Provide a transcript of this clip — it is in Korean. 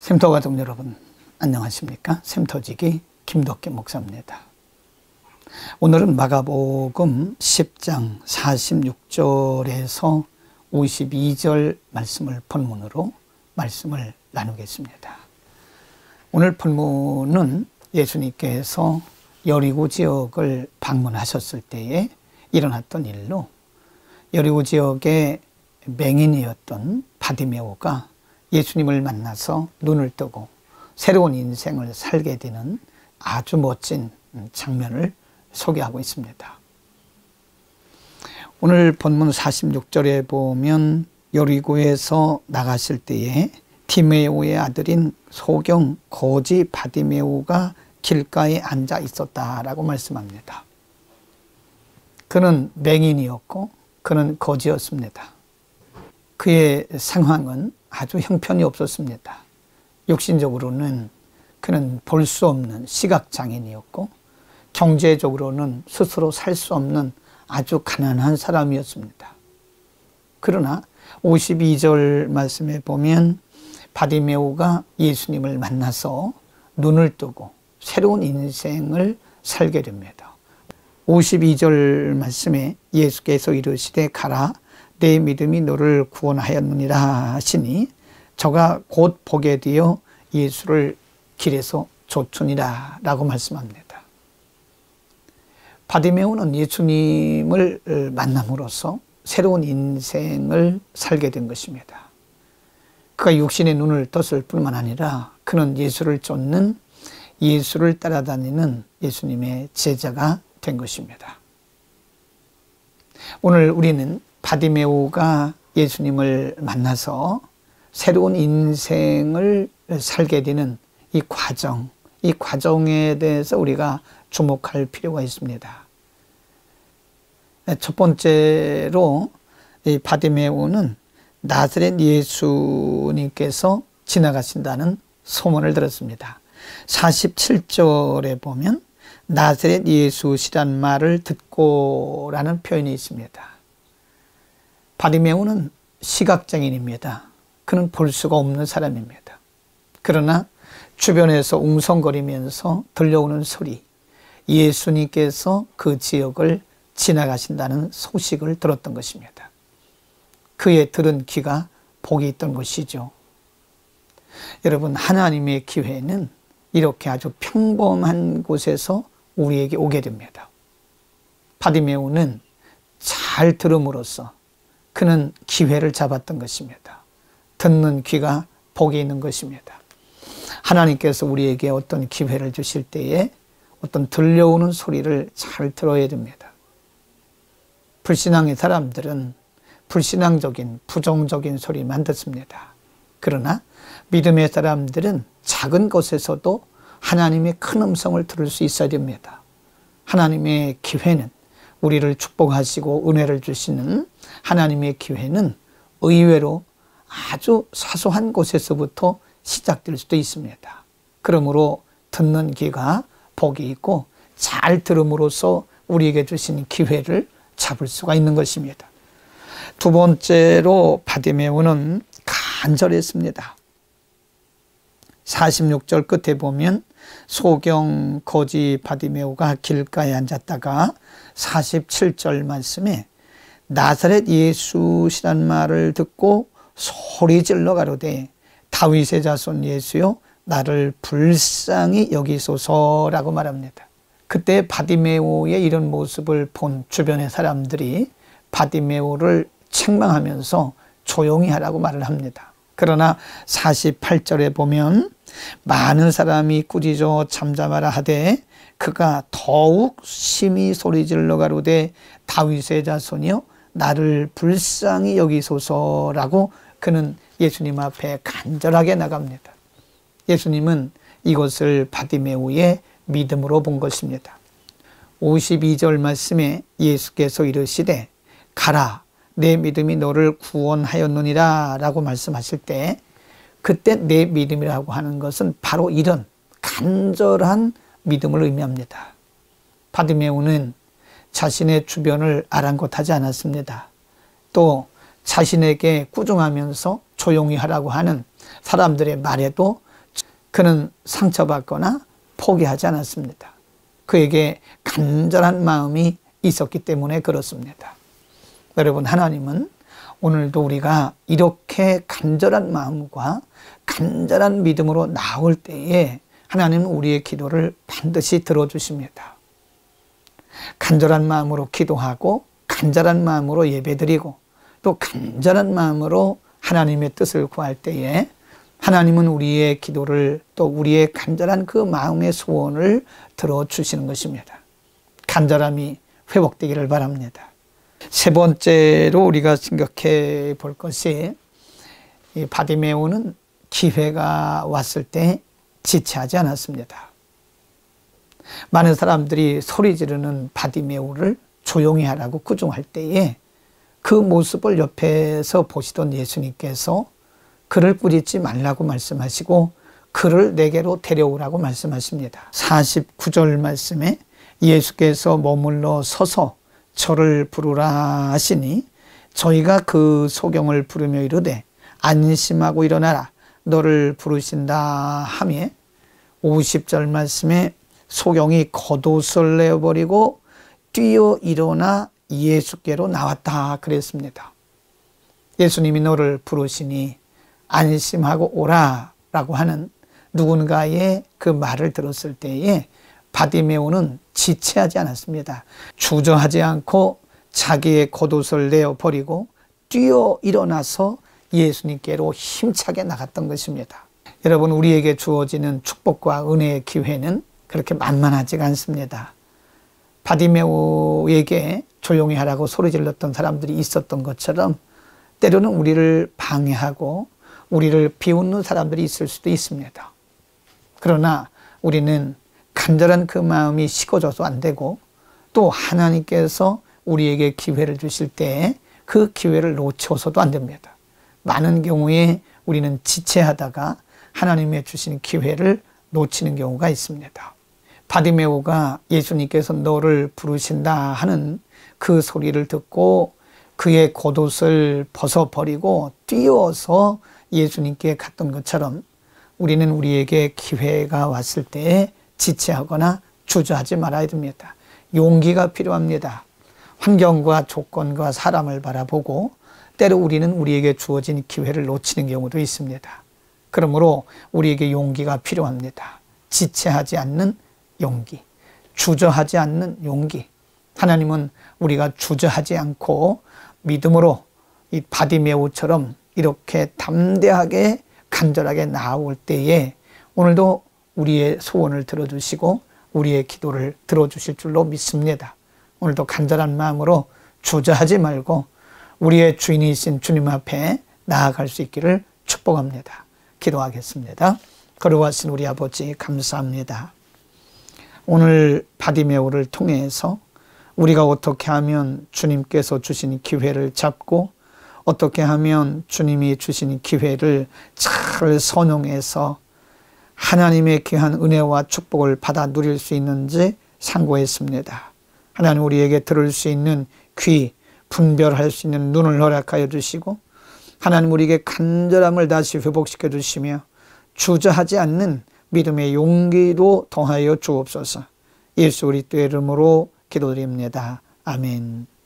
샘터 가족 여러분 안녕하십니까? 샘터지기 김덕기 목사입니다. 오늘은 마가복음 10장 46절에서 52절 말씀을 본문으로 말씀을 나누겠습니다. 오늘 본문은 예수님께서 여리고 지역을 방문하셨을 때에 일어났던 일로, 여리고 지역의 맹인이었던 바디메오가 예수님을 만나서 눈을 뜨고 새로운 인생을 살게 되는 아주 멋진 장면을 소개하고 있습니다. 오늘 본문 46절에 보면 여리고에서 나가실 때에 디메오의 아들인 소경 거지 바디메오가 길가에 앉아 있었다라고 말씀합니다. 그는 맹인이었고 그는 거지였습니다. 그의 상황은 아주 형편이 없었습니다. 육신적으로는 그는 볼 수 없는 시각장애인이었고 경제적으로는 스스로 살 수 없는 아주 가난한 사람이었습니다. 그러나 52절 말씀에 보면 바디메오가 예수님을 만나서 눈을 뜨고 새로운 인생을 살게 됩니다. 52절 말씀에 예수께서 이르시되 가라 내 믿음이 너를 구원하였느니라 하시니 저가 곧 보게 되어 예수를 길에서 좇으니라 라고 말씀합니다. 바디메오는 예수님을 만남으로써 새로운 인생을 살게 된 것입니다. 그가 육신의 눈을 떴을 뿐만 아니라 그는 예수를 쫓는, 예수를 따라다니는 예수님의 제자가 된 것입니다. 오늘 우리는 바디메오가 예수님을 만나서 새로운 인생을 살게 되는 이 과정에 대해서 우리가 주목할 필요가 있습니다. 첫 번째로 이 바디메오는 나사렛 예수님께서 지나가신다는 소문을 들었습니다. 47절에 보면 나사렛 예수시란 말을 듣고 라는 표현이 있습니다. 바디메오는 시각장애인입니다. 그는 볼 수가 없는 사람입니다. 그러나 주변에서 웅성거리면서 들려오는 소리, 예수님께서 그 지역을 지나가신다는 소식을 들었던 것입니다. 그의 들은 귀가 복이 있던 것이죠. 여러분, 하나님의 기회는 이렇게 아주 평범한 곳에서 우리에게 오게 됩니다. 바디메오는 잘 들음으로써 그는 기회를 잡았던 것입니다. 듣는 귀가 복이 있는 것입니다. 하나님께서 우리에게 어떤 기회를 주실 때에 어떤 들려오는 소리를 잘 들어야 됩니다. 불신앙의 사람들은 불신앙적인 부정적인 소리만 듣습니다. 그러나 믿음의 사람들은 작은 것에서도 하나님의 큰 음성을 들을 수 있어야 됩니다. 하나님의 기회는, 우리를 축복하시고 은혜를 주시는 하나님의 기회는 의외로 아주 사소한 곳에서부터 시작될 수도 있습니다. 그러므로 듣는 귀가 복이 있고 잘 들음으로써 우리에게 주신 기회를 잡을 수가 있는 것입니다. 두 번째로 바디메오는 간절했습니다. 46절 끝에 보면 소경 거지 바디메오가 길가에 앉았다가 47절 말씀에 나사렛 예수시란 말을 듣고 소리질러 가로되 다윗의 자손 예수여 나를 불쌍히 여기소서라고 말합니다. 그때 바디메오의 이런 모습을 본 주변의 사람들이 바디메오를 책망하면서 조용히 하라고 말을 합니다. 그러나 48절에 보면 많은 사람이 꾸짖어 잠잠하라 하되 그가 더욱 심히 소리질러 가로되 다윗의 자손이여 나를 불쌍히 여기소서라고 그는 예수님 앞에 간절하게 나갑니다. 예수님은 이것을 바디메오의 믿음으로 본 것입니다. 52절 말씀에 예수께서 이르시되 가라 내 믿음이 너를 구원하였느니라 라고 말씀하실 때, 그때 내 믿음이라고 하는 것은 바로 이런 간절한 믿음을 의미합니다. 바디메오는 자신의 주변을 아랑곳하지 않았습니다. 또 자신에게 꾸중하면서 조용히 하라고 하는 사람들의 말에도 그는 상처받거나 포기하지 않았습니다. 그에게 간절한 마음이 있었기 때문에 그렇습니다. 여러분, 하나님은 오늘도 우리가 이렇게 간절한 마음과 간절한 믿음으로 나올 때에 하나님은 우리의 기도를 반드시 들어주십니다. 간절한 마음으로 기도하고 간절한 마음으로 예배드리고 또 간절한 마음으로 하나님의 뜻을 구할 때에 하나님은 우리의 기도를 또 우리의 간절한 그 마음의 소원을 들어주시는 것입니다. 간절함이 회복되기를 바랍니다. 세 번째로 우리가 생각해 볼 것이 이 바디메오는 기회가 왔을 때 지체하지 않았습니다. 많은 사람들이 소리 지르는 바디메오를 조용히 하라고 꾸중할 때에 그 모습을 옆에서 보시던 예수님께서 그를 꾸짖지 말라고 말씀하시고 그를 내게로 데려오라고 말씀하십니다. 49절 말씀에 예수께서 머물러 서서 저를 부르라 하시니 저희가 그 소경을 부르며 이르되 안심하고 일어나라 너를 부르신다 하며 50절 말씀에 소경이 겉옷을 내어버리고 뛰어 일어나 예수께로 나왔다 그랬습니다. 예수님이 너를 부르시니 안심하고 오라 라고 하는 누군가의 그 말을 들었을 때에 바디메오는 지체하지 않았습니다. 주저하지 않고 자기의 겉옷을 내어버리고 뛰어 일어나서 예수님께로 힘차게 나갔던 것입니다. 여러분, 우리에게 주어지는 축복과 은혜의 기회는 그렇게 만만하지가 않습니다. 바디메오에게 조용히 하라고 소리 질렀던 사람들이 있었던 것처럼 때로는 우리를 방해하고 우리를 비웃는 사람들이 있을 수도 있습니다. 그러나 우리는 간절한 그 마음이 식어져서 안 되고 또 하나님께서 우리에게 기회를 주실 때 그 기회를 놓쳐서도 안 됩니다. 많은 경우에 우리는 지체하다가 하나님의 주신 기회를 놓치는 경우가 있습니다. 바디메오가 예수님께서 너를 부르신다 하는 그 소리를 듣고 그의 겉옷을 벗어버리고 뛰어서 예수님께 갔던 것처럼 우리는 우리에게 기회가 왔을 때 지체하거나 주저하지 말아야 됩니다. 용기가 필요합니다. 환경과 조건과 사람을 바라보고 때로 우리는 우리에게 주어진 기회를 놓치는 경우도 있습니다. 그러므로 우리에게 용기가 필요합니다. 지체하지 않는 용기, 주저하지 않는 용기. 하나님은 우리가 주저하지 않고 믿음으로 이 바디메오처럼 이렇게 담대하게 간절하게 나아올 때에 오늘도 우리의 소원을 들어주시고 우리의 기도를 들어주실 줄로 믿습니다. 오늘도 간절한 마음으로 주저하지 말고 우리의 주인이신 주님 앞에 나아갈 수 있기를 축복합니다. 기도하겠습니다. 거룩하신 우리 아버지 감사합니다. 오늘 바디메오를 통해서 우리가 어떻게 하면 주님께서 주신 기회를 잡고 어떻게 하면 주님이 주신 기회를 잘 선용해서 하나님의 귀한 은혜와 축복을 받아 누릴 수 있는지 상고했습니다. 하나님, 우리에게 들을 수 있는 귀, 분별할 수 있는 눈을 허락하여 주시고 하나님, 우리에게 간절함을 다시 회복시켜 주시며 주저하지 않는 믿음의 용기도 더하여 주옵소서. 예수 그리스도의 이름으로 기도드립니다. 아멘.